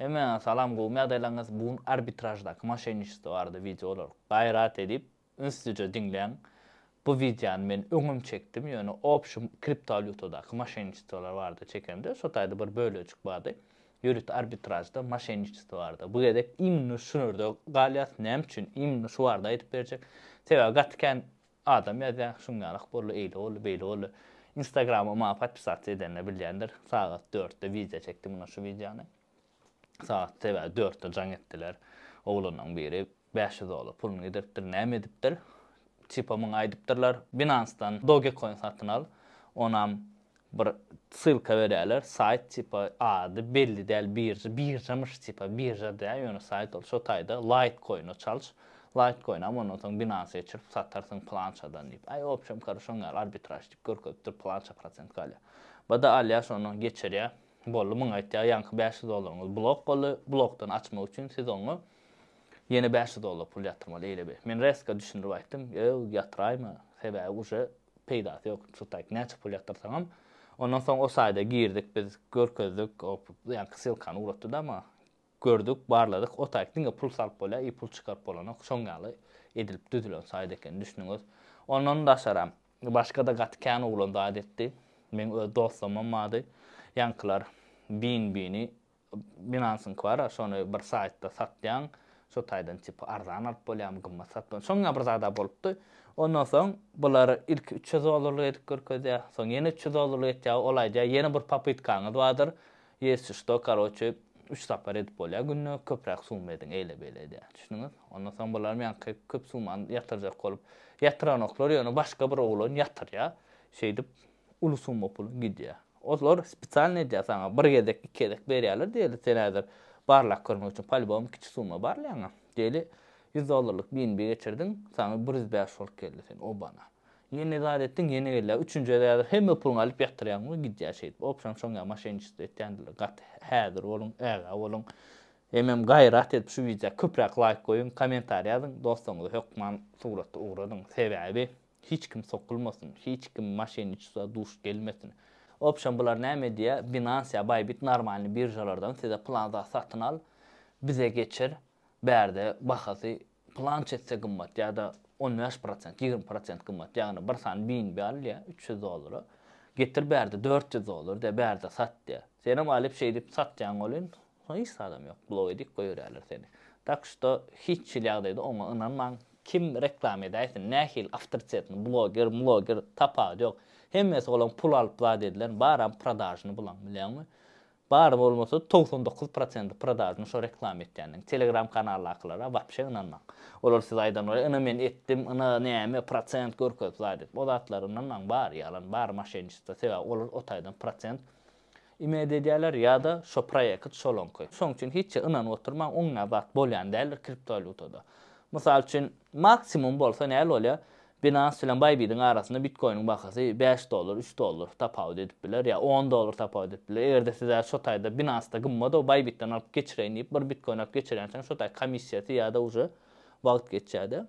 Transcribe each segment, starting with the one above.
Hemen salam gowy ýagdaýlaryňyz bu arbitrajdaky maşenişde bardy videolar gaýrat edip üstüce dinleýän. Bu videony men öňüm çekdim. Ýöne option kriptovalyutadaky maşenişdeler bardy çekemde. Şo taýda bir bölejik bardy. Ýürüt arbitrajda maşenişde bardy. Bu gedek imni şunurda galyat näme üçin imni şu barda aýdyp berjek. Sebäbi gatken adam ýa-da şuňalyk bolly eýle bolly beýle bolly. Instagram'a ma patpisat edenler bilýändir. Saat 4'te video çekdim bunu şu videony. Saat 4'te can ettiler. Oğlundan biri 500 dolar pulunu edipdir, näme edipdir? Çipamın aýdypdyrlar. Binance'dan Dogecoin satyn al. Onam bir sylka berýärler. Sayt tipa ady belli däl birjamış tipa birja däl ýöne sayt ol. Şo taýda Litecoin'o çalış. Litecoin ama ondan soň Binance'a geçirip satarsyň plançadan diýip. Ay opşam karşoňar arbitraj diýip görkezdir plança prosent galya. Bada alýa şonu geçirýär. Bolly muň aýtýar ýanky 500 dolary blok boly. Blokdan açmak üçin siz onu ýene 500 dolar pul ýatyrmaly eýle. Men reska düşünüp aýtdym, ýatyraýmy? Sebäbi uje peýdasy ýok. Şutaýk näçe pul ýatyrsaňam. Ondan soň o saýda girdik, biz görkezdik, ýani sylkany uratdy ama gördük, barladyk. O taýk diňe pul salyp bolýar, pul çykaryp bolany şoňaly edilip düzülen saýda eken düşünüňiz. Ondan daşaram. Başga da gatkan ulan da etdi. Men öz dostum mady. Yankylar BNB'ni Binance'ın var, şonu bir saytda satýan, şo taýdan tipi arzan alyp bolýarmy, gymmat satýan. Şoňa bir zada bolupdy. Ondan soň bular ilk 300 dolarlyk edip görkezýär. Soň ýene 300 dolarlyk etýär, olaýda ýene bir popytkaňyz bardyr. Ýesi şo karoçy 3 tapar edip bolýar, günne köpräk summa ediň eýle beýle diýär. Düşünüňiz? Ondan soň bular men köp summany ýatyrjak bolup, ýatyranoklar ýöne başga bir oglan ýatyrýar. Şeýdip uly summa pul gidýär. Olar spesial edýär saňa bir gedek, iki gedek berýärler diýeli sen häzir barlak görmek üçin palbom kiçik summa barlaýaňa. Diýeli 100 dolarlyk BNB geçirdiň, saňa 105 dolar geldi sen o bana. Ýene zat etdiň, ýene geldi. Üçüncü ýerde hemme puluny alyp ýatyrýaňmy gidýär şeýdip. Opşan şoňa maşenişde etýändir. Gat häzir bolun, äga bolun. Hemem gaýrat edip şu video köpräk like goýun, kommentar ýazyň. Dostuňyz hökman suratda ugradyň. Sebäbi hiç kim sokulmasın, hiç kim maşenişde duş gelmesin. Option bular näme diýär? Binance ýa Bybit normalny birjalardan size planda satyn al, bize geçir, berde bahasy plan çetse gymmat ýa-da 15%, 20% gymmat. Ýagny bir san BNB alýa 300 dolara. Getir berde 400 dolar de berde sat diýär. Senem alyp şey dip satýan bolyn, hiç adam ýok. Blog edip goýarlar seni. Tak şo hiç ýagdaýda oňa inanmaň. Kim reklam edäýsin, nähil afterchatny blogger tapad ýok. Hemmesi olan pul alıp zat edilen baram prodajını bulan bilýärmi? Baram olmasa 99% prodajını şo reklam etýändiň. Telegram kanallarlara wapşe inanmaň. Olar siz aýdan olar, "Ina men etdim, ina näme prosent görkezip zat edip." O zatlar inanmaň bar ýalan, bar maşenişde sebäbi olar o taýdan prosent imed edýärler ýa-da şo proýekt şolonkoy. Şoň üçin hiç inanyp oturmaň, oňa zat bolýan däl kriptovalyutada. Mysal üçin maksimum bolsa näle bolýar? Binance bilen Bybit'in arasında Bitcoin'in bahasy 5 dolar, 3 dolar tapawut edip biler ya 10 dolar tapawut edip biler. Egerde size şo taýda Binance'da gymmada o Bybit'ten alyp geçireýin diýip bir Bitcoin alyp geçirýänsen şo taý komissiýasy ýa-da uje wagt geçýärde.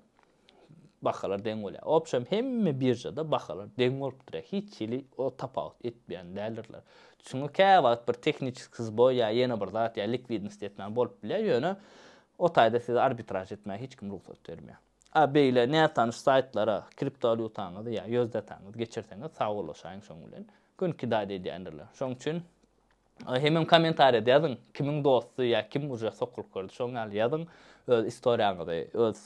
Bahalar deň bolýar. Opşam hemme birjada bahalar deň bolup durar. Hiç ili o tapawut etmeýän dälirler. Çünki käwagt bir teknik boy ýa ýene bir zat ýa likvidnost etmän bolup biler ýöne o taýda size arbitraj etmäge hiç kim ruhsat bermeýär. Beýle näme tanış saytlara kriptovalyutaňyzy ýa ýözdetaňyzy geçirseňiz sag bolaşaýyň şoň bilen. Günki daýda edýändirler. Şoň üçin hemem kommentar edýäň, kimiň dosty ýa kim uje sokulyp gördi, şoňa ýazyň, öz istoriýaňyzy, öz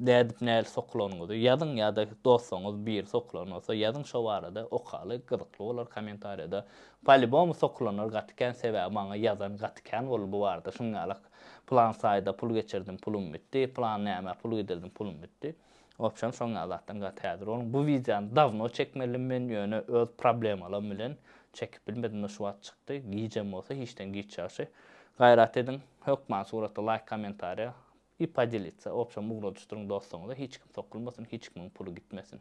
nädip näle sokulanyňyzy ýazyň ýa-da dostuňyz bir sokulan bolsa ýazyň şo barada okaly, gyzykly bolar kommentar edýär. Palibom sokulanlar gatken sebäbi maňa ýazan gatken bolup bu barada şoňalyk plan sayda pul geçirdim, pulum bitti. Plan näme pul gidirdim, pulum bitti. Opşan şoňa zatdan gat häzir. Onuň bu videony dawno çekmelim men ýöne öz problemalarym bilen çekip bilmedim şu wagt çykdy. Giýjem bolsa hiçden giýçäşi. Gaýrat ediň, hökman suratda like, kommentar и поделиться. Opşan bu düşdürüň dostuňyza hiç kim sokulmasyn, hiç kimin pulu gitmesin.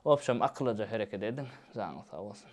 Opşan akyllıca hereket ediň. Jaňyz sag bolsun.